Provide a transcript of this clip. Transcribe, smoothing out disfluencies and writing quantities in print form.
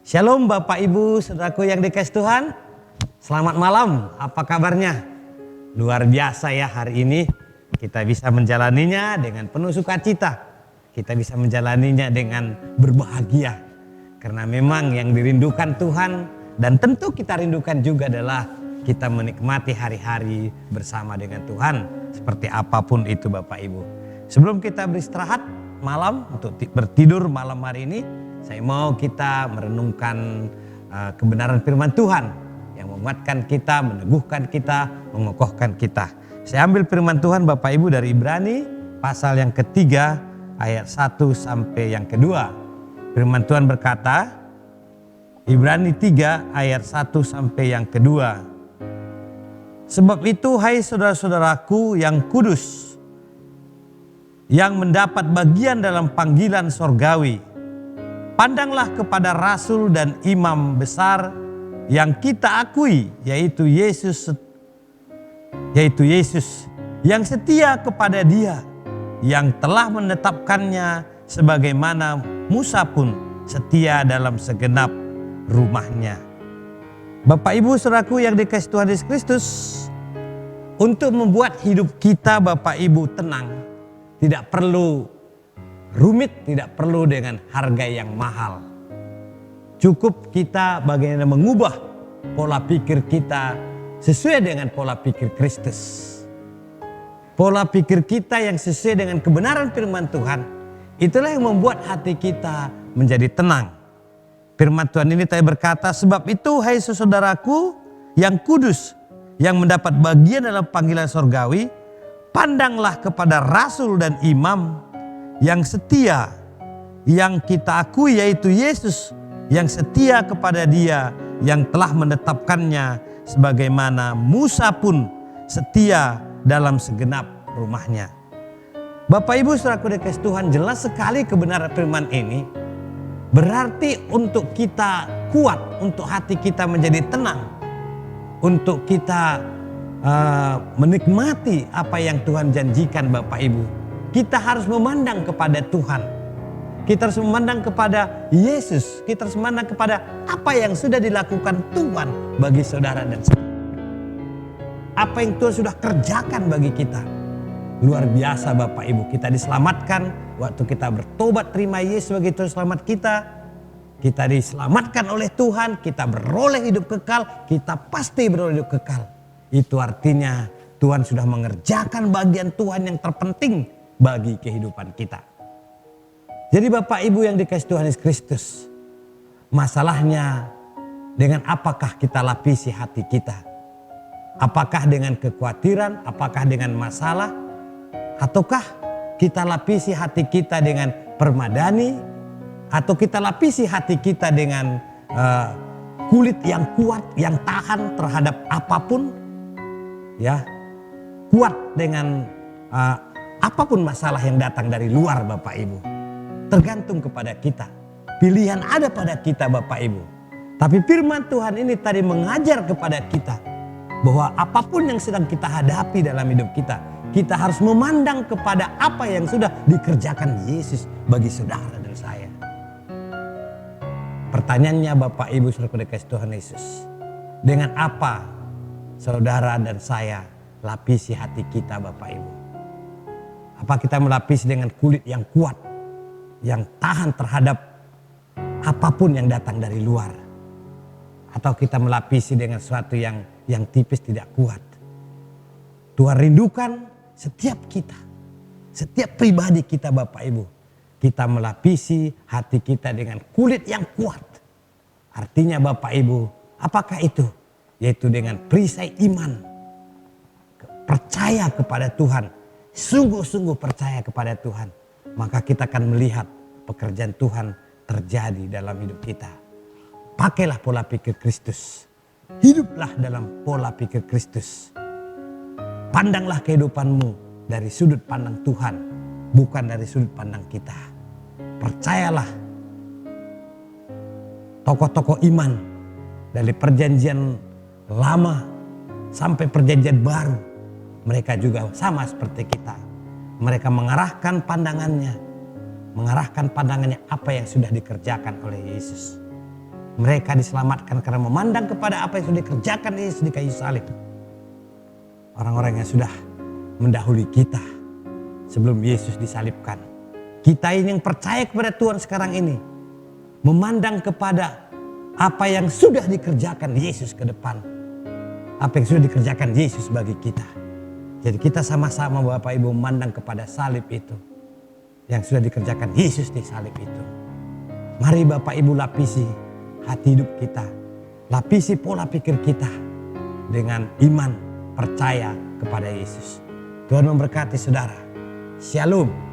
Shalom Bapak Ibu, saudaraku yang dikasih Tuhan. Selamat malam, apa kabarnya? Luar biasa ya, hari ini kita bisa menjalaninya dengan penuh sukacita. Kita bisa menjalaninya dengan berbahagia. Karena memang yang dirindukan Tuhan dan tentu kita rindukan juga adalah kita menikmati hari-hari bersama dengan Tuhan. Seperti apapun itu Bapak Ibu. Sebelum kita beristirahat malam untuk bertidur malam hari ini, saya mau kita merenungkan kebenaran firman Tuhan yang menguatkan kita, meneguhkan kita, mengokohkan kita. Saya ambil firman Tuhan Bapak Ibu dari Ibrani pasal yang ketiga ayat 1 sampai yang kedua. Firman Tuhan berkata, Ibrani 3 ayat 1 sampai yang kedua. Sebab itu hai saudara-saudaraku yang kudus, yang mendapat bagian dalam panggilan sorgawi, pandanglah kepada rasul dan imam besar yang kita akui, yaitu Yesus yang setia kepada Dia, yang telah menetapkannya sebagaimana Musa pun setia dalam segenap rumahnya. Bapak Ibu saudaraku yang dikasihi Tuhan Yesus Kristus, untuk membuat hidup kita Bapak Ibu tenang, tidak perlu rumit, tidak perlu dengan harga yang mahal. Cukup kita bagaimana mengubah pola pikir kita sesuai dengan pola pikir Kristus. Pola pikir kita yang sesuai dengan kebenaran firman Tuhan, itulah yang membuat hati kita menjadi tenang. Firman Tuhan ini tadi berkata, sebab itu hai saudaraku yang kudus, yang mendapat bagian dalam panggilan sorgawi, pandanglah kepada rasul dan imam yang setia, yang kita akui, yaitu Yesus yang setia kepada Dia, yang telah menetapkannya sebagaimana Musa pun setia dalam segenap rumahnya. Bapak Ibu saudaraku dikasihi Tuhan, jelas sekali kebenaran firman ini. Berarti untuk kita kuat, untuk hati kita menjadi tenang, untuk kita menikmati apa yang Tuhan janjikan Bapak Ibu, kita harus memandang kepada Tuhan. Kita harus memandang kepada Yesus. Kita harus memandang kepada apa yang sudah dilakukan Tuhan bagi saudara dan saya. Apa yang Tuhan sudah kerjakan bagi kita. Luar biasa Bapak Ibu. Kita diselamatkan waktu kita bertobat terima Yesus sebagai Tuhan selamat kita. Kita diselamatkan oleh Tuhan. Kita beroleh hidup kekal. Kita pasti beroleh hidup kekal. Itu artinya Tuhan sudah mengerjakan bagian Tuhan yang terpenting bagi kehidupan kita. Jadi Bapak Ibu yang dikasihi Tuhan Yesus Kristus, masalahnya dengan apakah kita lapisi hati kita? Apakah dengan kekhawatiran, apakah dengan masalah, ataukah kita lapisi hati kita dengan permadani, atau kita lapisi hati kita dengan kulit yang kuat, yang tahan terhadap apapun, ya, kuat dengan apapun masalah yang datang dari luar Bapak Ibu. Tergantung kepada kita. Pilihan ada pada kita Bapak Ibu. Tapi firman Tuhan ini tadi mengajar kepada kita bahwa apapun yang sedang kita hadapi dalam hidup kita, kita harus memandang kepada apa yang sudah dikerjakan Yesus bagi saudara dan saya. Pertanyaannya Bapak Ibu saudara dikasihi Tuhan Yesus, dengan apa saudara dan saya lapisi hati kita Bapak Ibu? Apa kita melapisi dengan kulit yang kuat, yang tahan terhadap apapun yang datang dari luar? Atau kita melapisi dengan sesuatu yang tipis, tidak kuat? Tuhan rindukan setiap kita, setiap pribadi kita Bapak Ibu. Kita melapisi hati kita dengan kulit yang kuat. Artinya Bapak Ibu, apakah itu? Yaitu dengan perisai iman. Percaya kepada Tuhan. Sungguh-sungguh percaya kepada Tuhan. Maka kita akan melihat pekerjaan Tuhan terjadi dalam hidup kita. Pakailah pola pikir Kristus. Hiduplah dalam pola pikir Kristus. Pandanglah kehidupanmu dari sudut pandang Tuhan, bukan dari sudut pandang kita. Percayalah tokoh-tokoh iman dari perjanjian lama sampai perjanjian baru. Mereka juga sama seperti kita. Mereka mengarahkan pandangannya apa yang sudah dikerjakan oleh Yesus. Mereka diselamatkan karena memandang kepada apa yang sudah dikerjakan Yesus di kayu salib. Orang-orang yang sudah mendahului kita sebelum Yesus disalibkan. Kita ini yang percaya kepada Tuhan sekarang ini, memandang kepada apa yang sudah dikerjakan Yesus ke depan. Apa yang sudah dikerjakan Yesus bagi kita. Jadi kita sama-sama Bapak Ibu memandang kepada salib itu. Yang sudah dikerjakan Yesus di salib itu. Mari Bapak Ibu lapisi hati hidup kita. Lapisi pola pikir kita dengan iman percaya kepada Yesus. Tuhan memberkati saudara. Shalom.